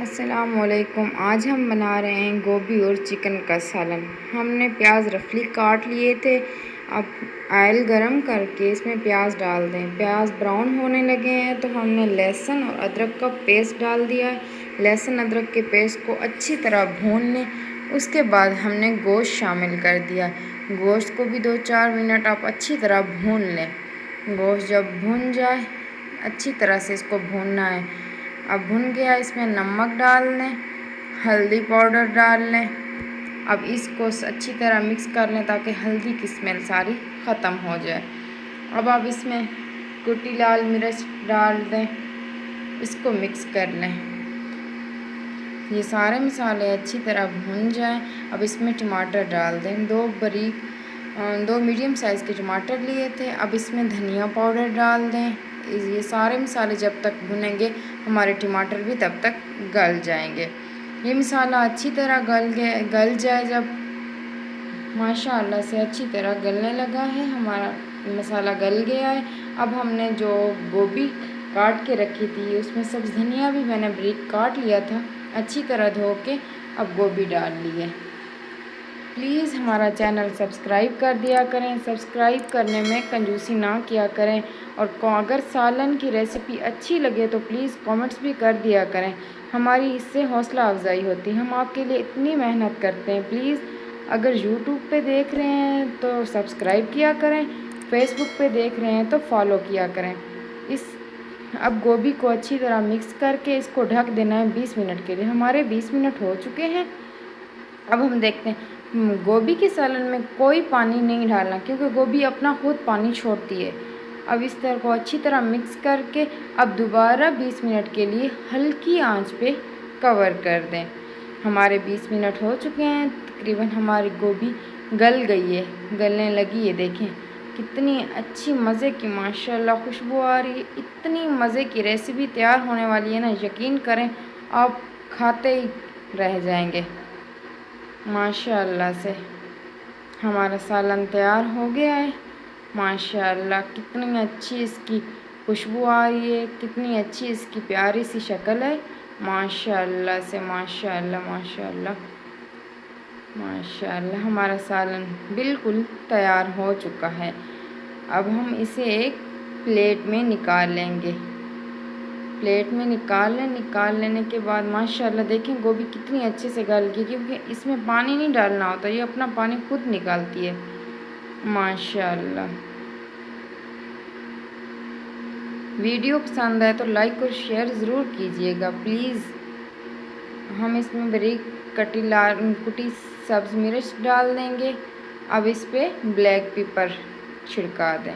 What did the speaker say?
अस्सलामुअलैकुम। आज हम बना रहे हैं गोभी और चिकन का सालन। हमने प्याज रफली काट लिए थे। अब ऑयल गरम करके इसमें प्याज डाल दें। प्याज ब्राउन होने लगे हैं तो हमने लहसुन और अदरक का पेस्ट डाल दिया है। लहसुन अदरक के पेस्ट को अच्छी तरह भून लें। उसके बाद हमने गोश्त शामिल कर दिया। गोश्त को भी 2-4 मिनट आप अच्छी तरह भून लें। गोश्त जब भून जाए अच्छी तरह से इसको भूनना है। अब भुन गया, इसमें नमक डाल लें, हल्दी पाउडर डाल लें। अब इसको अच्छी तरह मिक्स कर लें ताकि हल्दी की स्मेल सारी ख़त्म हो जाए। अब आप इसमें कुटी लाल मिर्च डाल दें, इसको मिक्स कर लें। ये सारे मसाले अच्छी तरह भुन जाएं। अब इसमें टमाटर डाल दें। दो मीडियम साइज़ के टमाटर लिए थे। अब इसमें धनिया पाउडर डाल दें। ये सारे मसाले जब तक भुनेंगे हमारे टमाटर भी तब तक गल जाएंगे। ये मसाला अच्छी तरह गल जाए, जब माशाअल्लाह से अच्छी तरह गलने लगा है, हमारा मसाला गल गया है। अब हमने जो गोभी काट के रखी थी उसमें सब्ज़ धनिया भी मैंने बारीक काट लिया था, अच्छी तरह धो के अब गोभी डाल ली है। प्लीज़ हमारा चैनल सब्सक्राइब कर दिया करें। सब्सक्राइब करने में कंजूसी ना किया करें। और अगर सालन की रेसिपी अच्छी लगे तो प्लीज़ कमेंट्स भी कर दिया करें। हमारी इससे हौसला अफजाई होती है। हम आपके लिए इतनी मेहनत करते हैं। प्लीज़ अगर यूट्यूब पे देख रहे हैं तो सब्सक्राइब किया करें, फेसबुक पे देख रहे हैं तो फॉलो किया करें। अब गोभी को अच्छी तरह मिक्स करके इसको ढक देना है 20 मिनट के लिए। हमारे 20 मिनट हो चुके हैं। अब हम देखते हैं, गोभी के सालन में कोई पानी नहीं डालना क्योंकि गोभी अपना खुद पानी छोड़ती है। अब इस तरह को अच्छी तरह मिक्स करके अब दोबारा 20 मिनट के लिए हल्की आंच पे कवर कर दें। हमारे 20 मिनट हो चुके हैं। तकरीबन हमारी गोभी गल गई है, गलने लगी है। देखें कितनी अच्छी मज़े की माशाल्लाह खुशबू आ रही है। इतनी मज़े की रेसिपी तैयार होने वाली है ना, यकीन करें आप खाते ही रह जाएंगे। माशाअल्लाह से हमारा सालन तैयार हो गया है। माशाअल्लाह कितनी अच्छी इसकी खुशबू आ रही है, कितनी अच्छी इसकी प्यारी सी शक्ल है। माशाअल्लाह से माशाअल्लाह माशाअल्लाह माशाअल्लाह हमारा सालन बिल्कुल तैयार हो चुका है। अब हम इसे एक प्लेट में निकाल लेंगे। प्लेट में निकाल लेने के बाद माशाअल्लाह देखें गोभी कितनी अच्छे से गल गई, क्योंकि इसमें पानी नहीं डालना होता, ये अपना पानी खुद निकालती है। माशाअल्लाह। वीडियो पसंद आए तो लाइक और शेयर ज़रूर कीजिएगा प्लीज़। हम इसमें बारीक कुटी सब्ज़ मिर्च डाल देंगे। अब इस पर ब्लैक पेपर छिड़का दें।